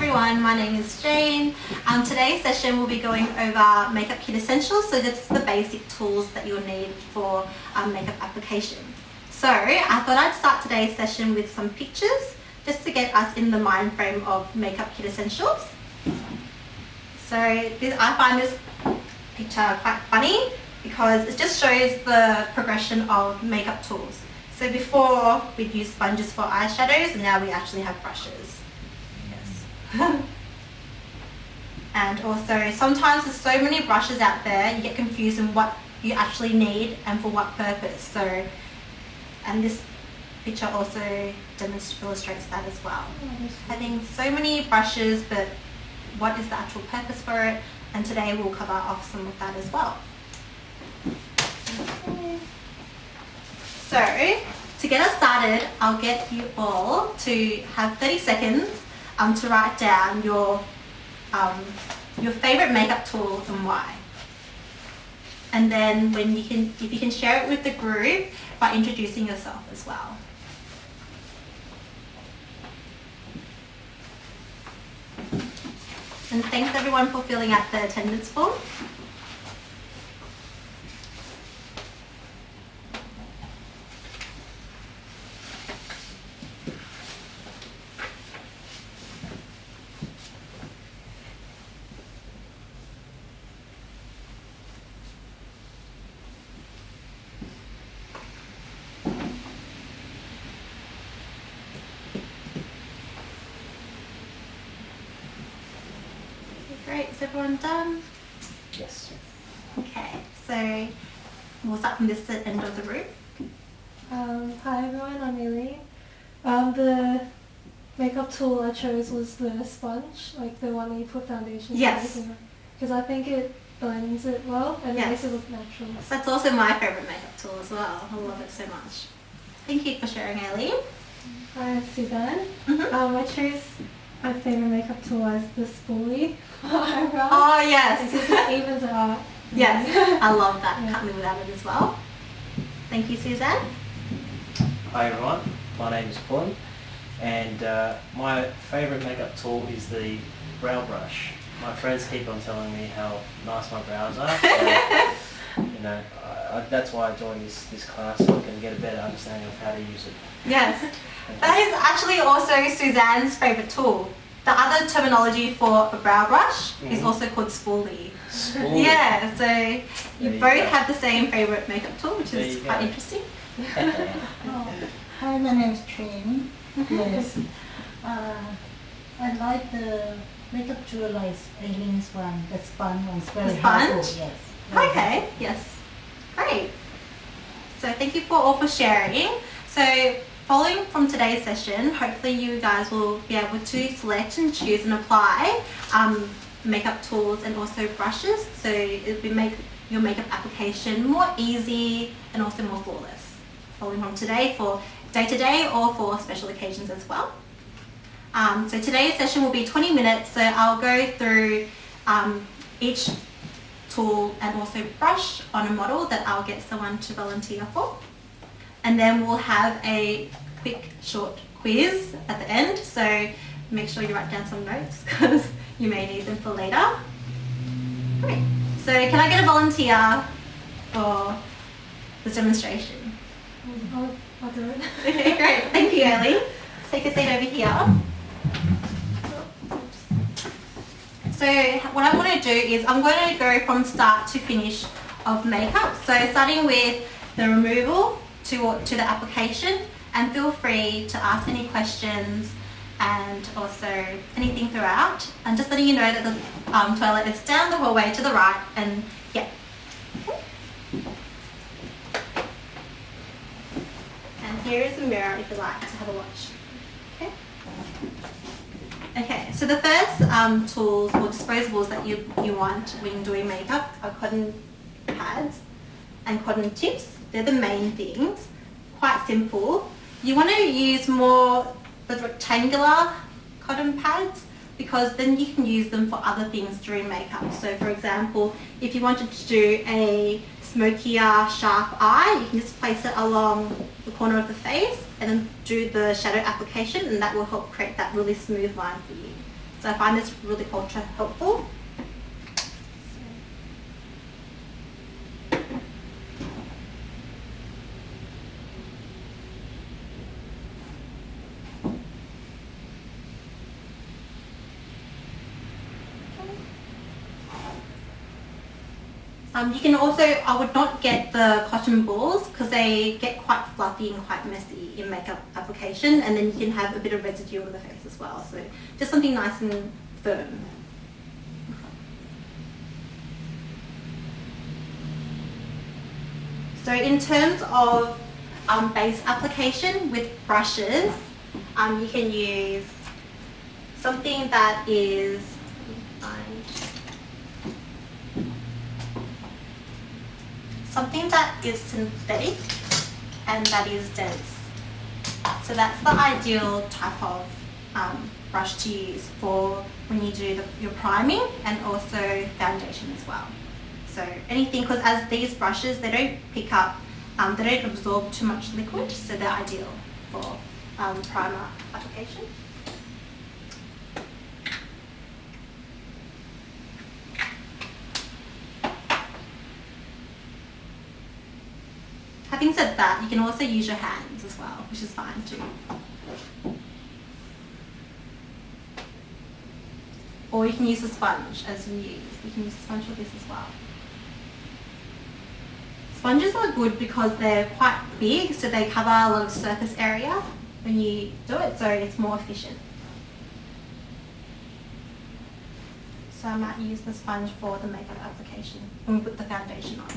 everyone, my name is Jane. Today's session we'll be going over makeup kit essentials, so that's the basic tools that you'll need for makeup application. So I thought I'd start today's session with some pictures just to get us in the mind frame of makeup kit essentials. So I find this picture quite funny because it just shows the progression of makeup tools. So before we'd use sponges for eyeshadows, and now we actually have brushes. Yes. And also sometimes there's so many brushes out there, you get confused in what you actually need and for what purpose. So, and this picture also illustrates that as well. Having so many brushes, but what is the actual purpose for it? And today we'll cover off some of that as well. So, to get us started, I'll get you all to have 30 seconds to write down your favorite makeup tool and why. And then if you can share it with the group by introducing yourself as well. And thanks everyone for filling out the attendance form. Great, is everyone done? Yes. Okay, so we'll start from this end of the room. Hi everyone, I'm Eileen. The makeup tool I chose was the sponge, like the one that you put foundation. Yes. Because I think it blends it well and Yes. it makes it look natural. That's also my favourite makeup tool as well. I love it so much. Thank you for sharing, Eileen. Hi, I'm Suzanne. Mhm. I chose my favourite makeup tool as the spoolie eyebrow. Oh yes. Because it evens it out. Yes, I love that. Yeah. Can't live without it as well. Thank you, Suzanne. Hi everyone, my name is Paul, and my favourite makeup tool is the brow brush. My friends keep on telling me how nice my brows are. So, that's why I joined this class, so I can get a better understanding of how to use it. Yes. That is actually also Suzanne's favourite tool. The other terminology for a brow brush is also called spoolie. Spoolie. Yeah, so you you both go. have the same favourite makeup tool, which There is you quite go. interesting. Oh, hi, my name is Trin. Yes. I like the makeup tool like Eileen's one, the sponge one. It's very The sponge? helpful. Yes. very Okay, yes. Great. So thank you all for sharing. So following from today's session, hopefully you guys will be able to select and choose and apply makeup tools and also brushes, so it will make your makeup application more easy and also more flawless. Following from today for day-to-day or for special occasions as well. So today's session will be 20 minutes, so I'll go through each tool and also brush on a model that I'll get someone to volunteer for. And then we'll have a quick short quiz at the end, so make sure you write down some notes because you may need them for later. Great. So can I get a volunteer for this demonstration? I'll do it. Okay, great. Thank you, Ellie. Take a seat over here. So what I'm going to do is I'm going to go from start to finish of makeup. So starting with the removal to the application, and feel free to ask any questions and also anything throughout. And just letting you know that the toilet is down the hallway to the right, and yeah. Okay. And here is a mirror if you like to have a watch. Okay. Okay, so the first tools or disposables that you want when doing makeup are cotton pads and cotton tips. They're the main things. Quite simple. You want to use more the rectangular cotton pads because then you can use them for other things during makeup. So for example, if you wanted to do a smokier, sharp eye, you can just place it along the corner of the face and then do the shadow application, and that will help create that really smooth line for you. So I find this really ultra helpful. You can also, I would not get the cotton balls because they get quite fluffy and quite messy in makeup application, and then you can have a bit of residue on the face as well. So just something nice and firm. So in terms of base application with brushes, you can use something that is synthetic and that is dense. So that's the ideal type of brush to use for when you do your priming and also foundation as well. So anything, because as these brushes, they don't pick up, they don't absorb too much liquid, so they're ideal for primer application. Having said that, you can also use your hands as well, which is fine too. Or you can use a sponge as you use. You can use a sponge for this as well. Sponges are good because they're quite big, so they cover a lot of surface area when you do it, so it's more efficient. So I might use the sponge for the makeup application when we put the foundation on.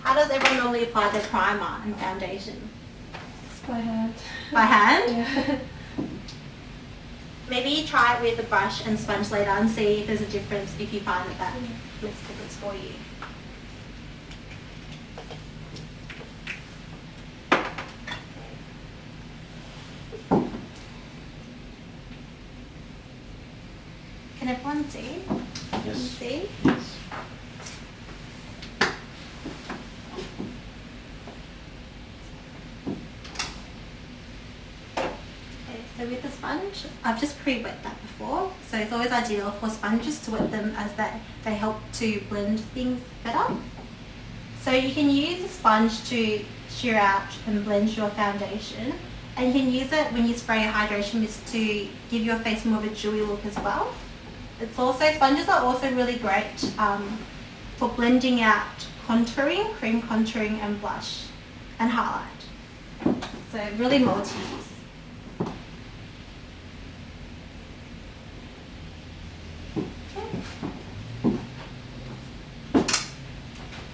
How does everyone normally apply their primer and foundation? It's by hand. By hand? Yeah. Maybe try it with a brush and sponge later and see if there's a difference, if you find that makes a difference for you. Can everyone see? Yes. Can you see? Yes. So with the sponge, I've just pre-wet that before, so it's always ideal for sponges to wet them as they help to blend things better. So you can use a sponge to shear out and blend your foundation, and you can use it when you spray a hydration mist to give your face more of a dewy look as well. Sponges are also really great for blending out contouring, cream contouring and blush and highlight. So really multi-use.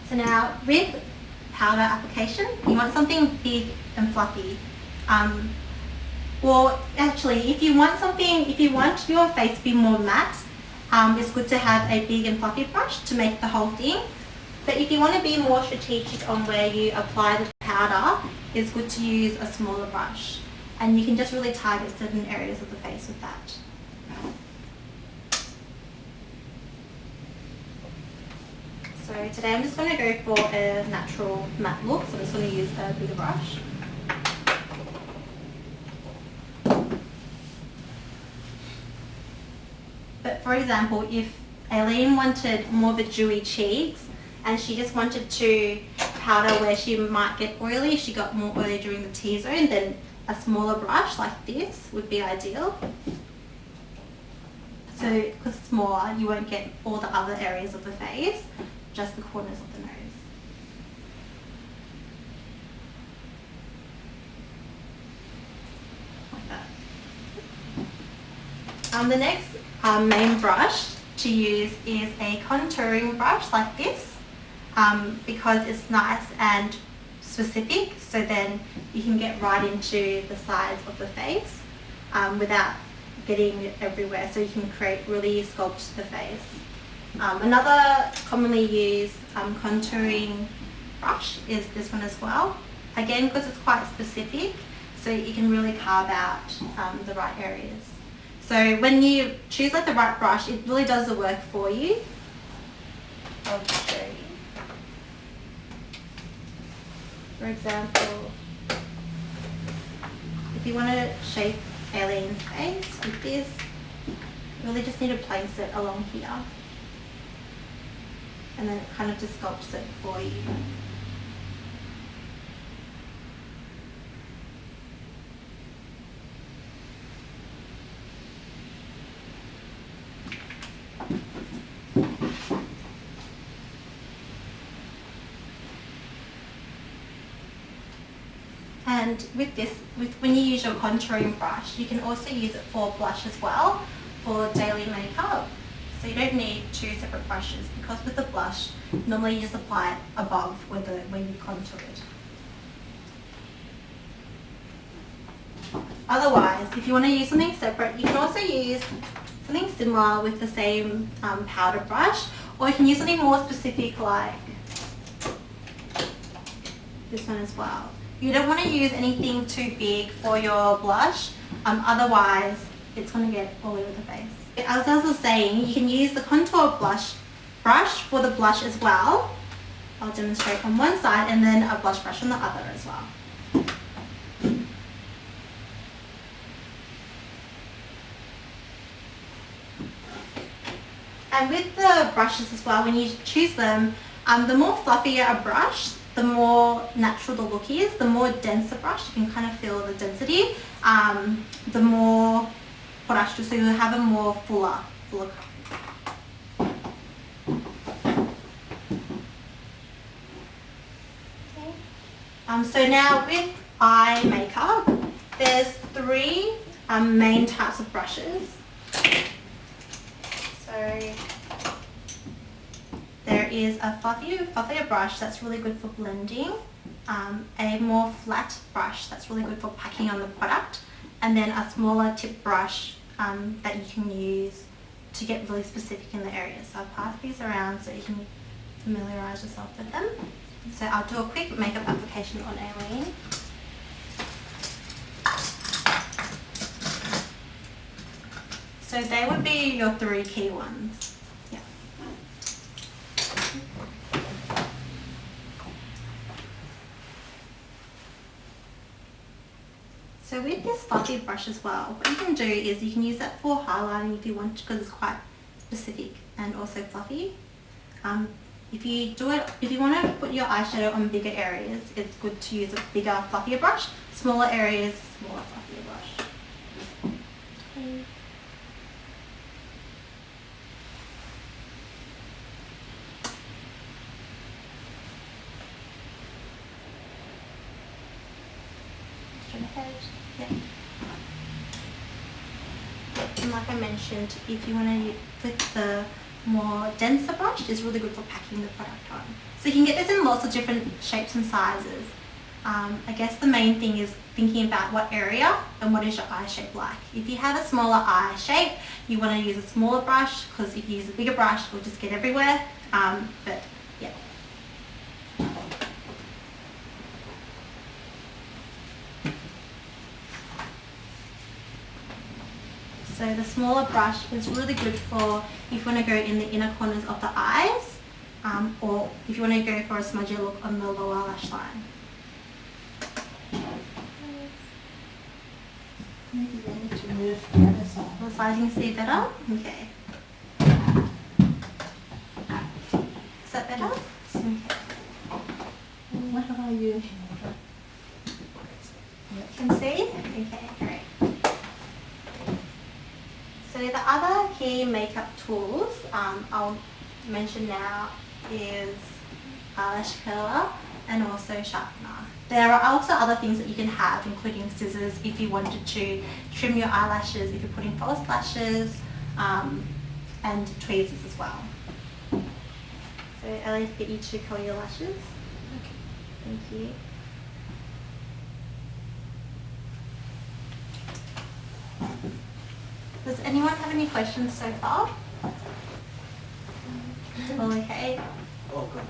So now with powder application, you want something big and fluffy. Well, actually, if you want your face to be more matte, it's good to have a big and fluffy brush to make the whole thing. But if you want to be more strategic on where you apply the powder, it's good to use a smaller brush. And you can just really target certain areas of the face with that. So today I'm just going to go for a natural matte look, so I'm just going to use a bigger brush. But for example, if Aileen wanted more of a dewy cheeks and she just wanted to powder where she might get oily, if she got more oily during the T-zone, then a smaller brush like this would be ideal. So because it's smaller, you won't get all the other areas of the face, just the corners of the nose. Like that. The next main brush to use is a contouring brush like this, because it's nice and specific, so then you can get right into the sides of the face without getting it everywhere, so you can really sculpt the face. Another commonly used contouring brush is this one as well. Again, because it's quite specific, so you can really carve out the right areas. So when you choose the right brush, it really does the work for you. I'll just show you. For example, if you want to shape Aileen's face with this, you really just need to place it along here. And then it kind of just sculpts it for you. And with this, when you use your contouring brush, you can also use it for blush as well, for daily makeup. So you don't need two separate brushes, because with the blush, normally you just apply it above where you contoured. Otherwise, if you want to use something separate, you can also use something similar with the same powder brush, or you can use something more specific like this one as well. You don't want to use anything too big for your blush, otherwise it's going to get all over the face. As I was saying, you can use the contour brush for the blush as well. I'll demonstrate on one side, and then a blush brush on the other as well. And with the brushes as well, when you choose them, the more fluffier a brush, the more natural the look is. The more denser brush, you can kind of feel the density. The more product, so you'll have a more fuller cut. Okay. So now with eye makeup, there's three main types of brushes. So there is a fluffier brush that's really good for blending, a more flat brush that's really good for packing on the product, and then a smaller tip brush that you can use to get really specific in the areas. So I'll pass these around so you can familiarise yourself with them. So I'll do a quick makeup application on Aileen. So they would be your three key ones. Yeah. So with this fluffy brush as well, what you can do is you can use that for highlighting if you want, because it's quite specific and also fluffy. If you want to put your eyeshadow on bigger areas, it's good to use a bigger, fluffier brush. Smaller areas, smaller, fluffier brush. Okay. Head. Yeah. And like I mentioned, if you want to click the more denser brush, it's really good for packing the product on. So you can get this in lots of different shapes and sizes. I guess the main thing is thinking about what area and what is your eye shape like. If you have a smaller eye shape, you want to use a smaller brush, because if you use a bigger brush, it will just get everywhere. But yeah. So the smaller brush is really good for if you want to go in the inner corners of the eyes, or if you want to go for a smudgy look on the lower lash line. Maybe we need to move the other side. The side you can see better? Okay. Is that better? Okay. What about you? You can see? Okay, great. So the other key makeup tools I'll mention now is eyelash curler and also sharpener. There are also other things that you can have, including scissors if you wanted to trim your eyelashes, if you're putting false lashes, and tweezers as well. So Ellie, get you to curl your lashes. Okay. Thank you. Does anyone have any questions so far? All okay? Oh, good.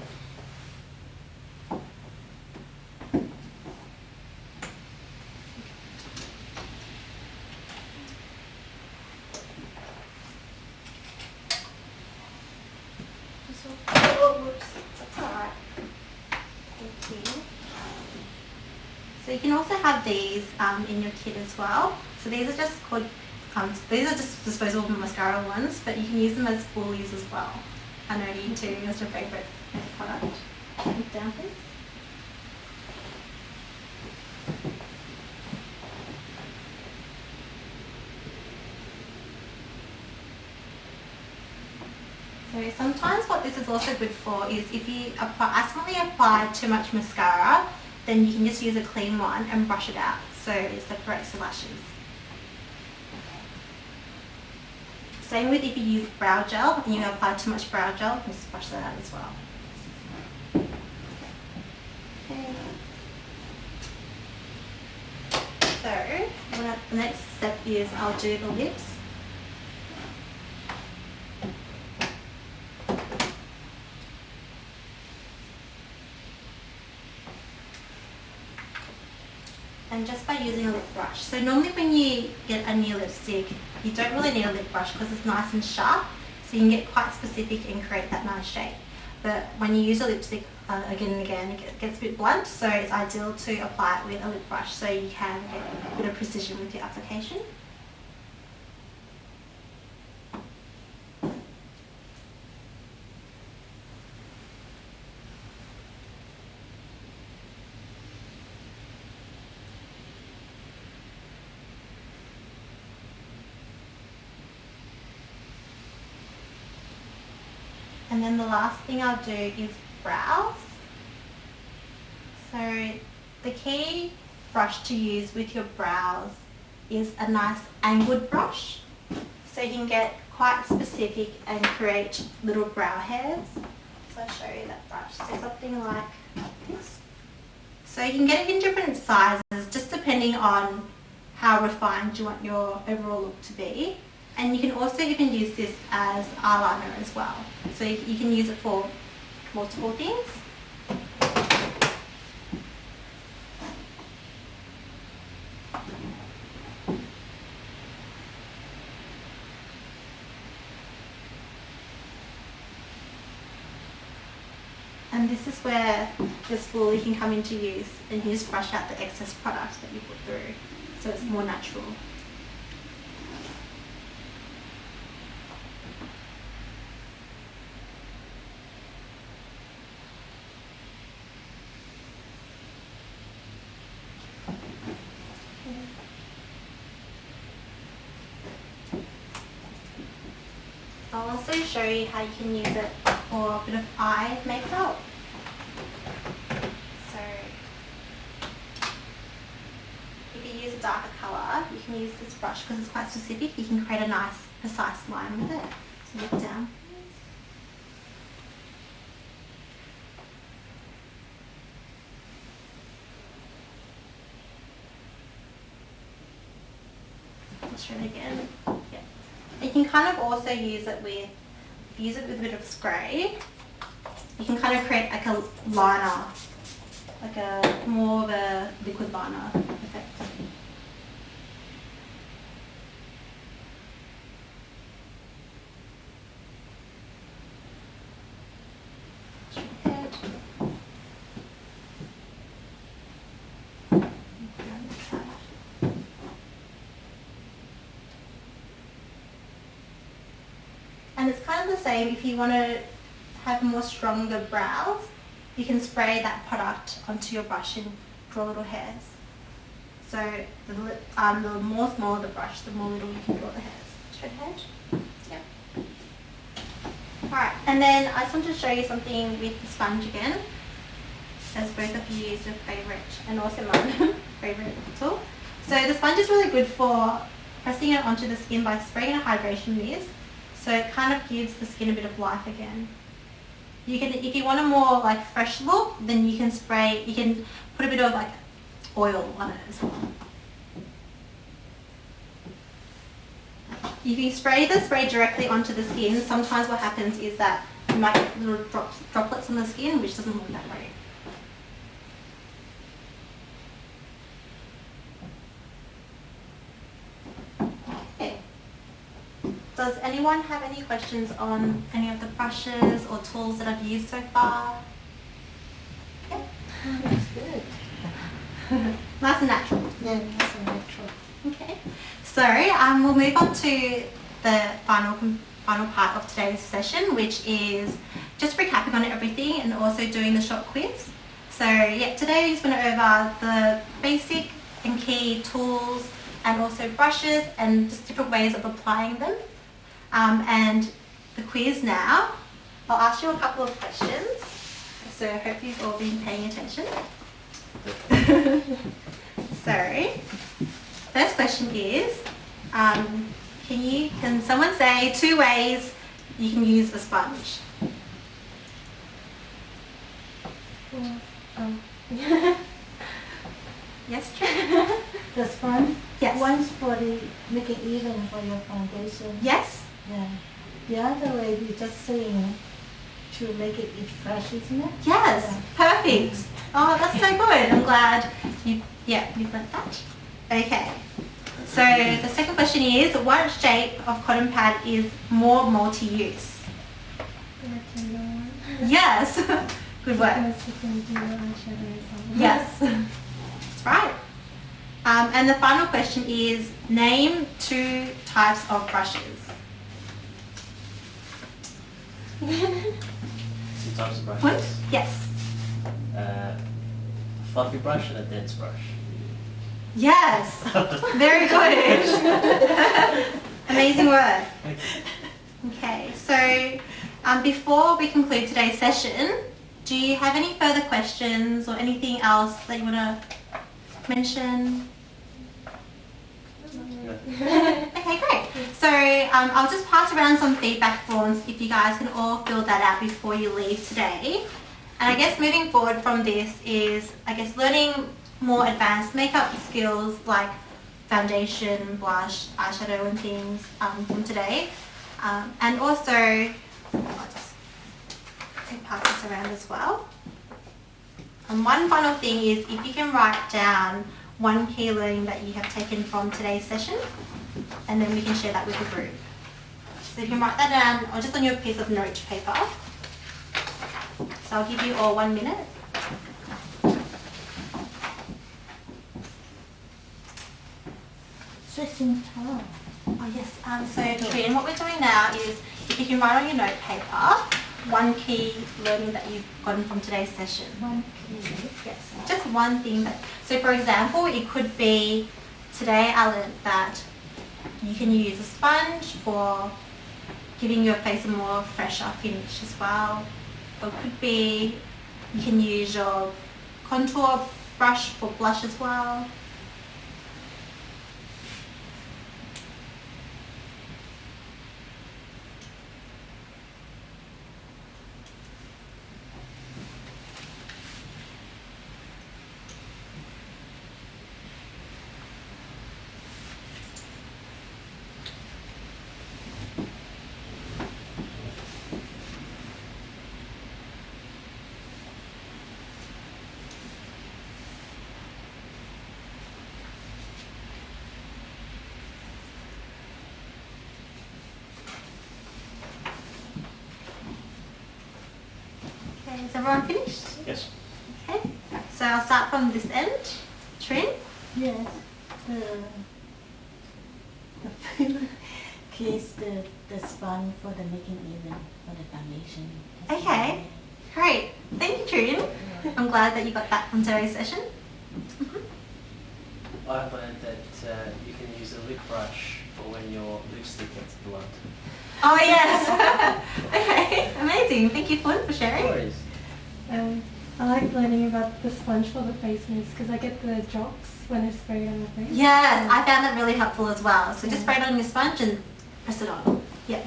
Oh, whoops. That's all right. Thank you. So you can also have these in your kit as well. So these are just called, these are just disposable mascara ones, but you can use them as woolies as well. I know you too, what's your favourite product? Look down please. So sometimes what this is also good for is if you accidentally apply too much mascara, then you can just use a clean one and brush it out so it separates the lashes. Same with if you use brow gel and you apply too much brow gel, just brush that out as well. Okay. So the next step is I'll do the lips. And just by using a lip brush. So normally when you get a new lipstick, you don't really need a lip brush because it's nice and sharp, so you can get quite specific and create that nice shape. But when you use a lipstick again and again, it gets a bit blunt, so it's ideal to apply it with a lip brush so you can get a bit of precision with your application. And then the last thing I'll do is brows. So the key brush to use with your brows is a nice angled brush. So you can get quite specific and create little brow hairs. So I'll show you that brush. So something like this. So you can get it in different sizes just depending on how refined you want your overall look to be. And you can also even use this as eyeliner as well. So you can use it for multiple things. And this is where the spoolie can come into use, and you just brush out the excess product that you put through, so it's more natural. I'll also show you how you can use it for a bit of eye makeup. So if you use a darker colour, you can use this brush because it's quite specific. You can create a nice precise line with it. So look down. Let's try it again. Yeah. You can kind of also use it with a bit of spray. You can kind of create like a liner, like a more of a liquid liner effect. And it's kind of the same if you want to have more stronger brows, you can spray that product onto your brush and draw little hairs. So the more smaller the brush, the more little you can draw the hairs. Straight head? Yep. Alright, and then I just want to show you something with the sponge again, as both of you used your favourite and also mine favourite tool. So the sponge is really good for pressing it onto the skin by spraying a hydration mist. So it kind of gives the skin a bit of life again. You can, if you want a more like fresh look, then you can put a bit of like oil on it as well. If you spray the spray directly onto the skin, sometimes what happens is that you might get little droplets on the skin, which doesn't look that great. Does anyone have any questions on any of the brushes or tools that I've used so far? Yeah. That's good. Nice and natural. Yeah, that's a natural. Okay. So we'll move on to the final part of today's session, which is just recapping on everything and also doing the short quiz. So yeah, today we just went over the basic and key tools and also brushes and just different ways of applying them. And the quiz now, I'll ask you a couple of questions. So I hope you've all been paying attention. So, first question is, can someone say 2 ways you can use a sponge? Yes, Trina? The sponge? Yes. One's for the make it even for your foundation. Yes? Yeah. The other way is just saying to make it fresh, isn't it? Yes, perfect. Oh, that's so good. I'm glad you've learnt that. Okay. So the second question is, what shape of cotton pad is more multi-use? Rectangle one. Yes. Good work. Because you can do eyeshadows on it. Yes. That's right. And the final question is, name 2 types of brushes. 2 types of brushes. What? Yes. A fluffy brush and a dense brush. Yes. Very good. Amazing work. Okay, so before we conclude today's session, do you have any further questions or anything else that you want to mention? Okay, great. So I'll just pass around some feedback forms if you guys can all fill that out before you leave today. And I guess moving forward from this is, learning more advanced makeup skills like foundation, blush, eyeshadow and things from today. And also, I'll just pass this around as well. And one final thing is, if you can write down 1 key learning that you have taken from today's session, and then we can share that with the group. So you can write that down or just on your piece of note paper. So I'll give you all 1 minute. Stretching towel. Oh yes, so Trin, what we're doing now is, if you can write on your note paper 1 key learning that you've gotten from today's session. 1 key. Yes, just one thing so for example, it could be, today I learned that you can use a sponge for giving your face a more fresher finish as well. Or it could be, you can use your contour brush for blush as well. Okay, is everyone finished? Yes. Okay, so I'll start from this end. Trin? Yes. The case the sponge for the making even for the foundation. Okay, great. Thank you, Trin. I'm glad that you got that from today's session. I've learned that you can use a lip brush for when your lipstick gets blunt. Oh yes. Okay, amazing. Thank you, Fun, for sharing. No worries. I like learning about the sponge for the face mist because I get the drops when it's sprayed on the face. Yes, I found that really helpful as well. So just spray it on your sponge and press it on. Yeah.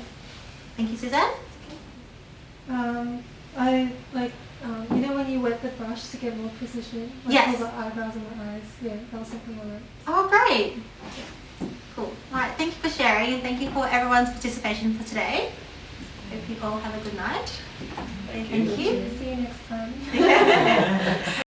Thank you, Suzanne. I like, when you wet the brush to get more precision, like Yes. for the eyebrows and the eyes. Yeah, that was something I learned. Oh, great. Cool. All right, thank you for sharing and thank you for everyone's participation for today. Hope you all have a good night. Thank Thank you. See you next time.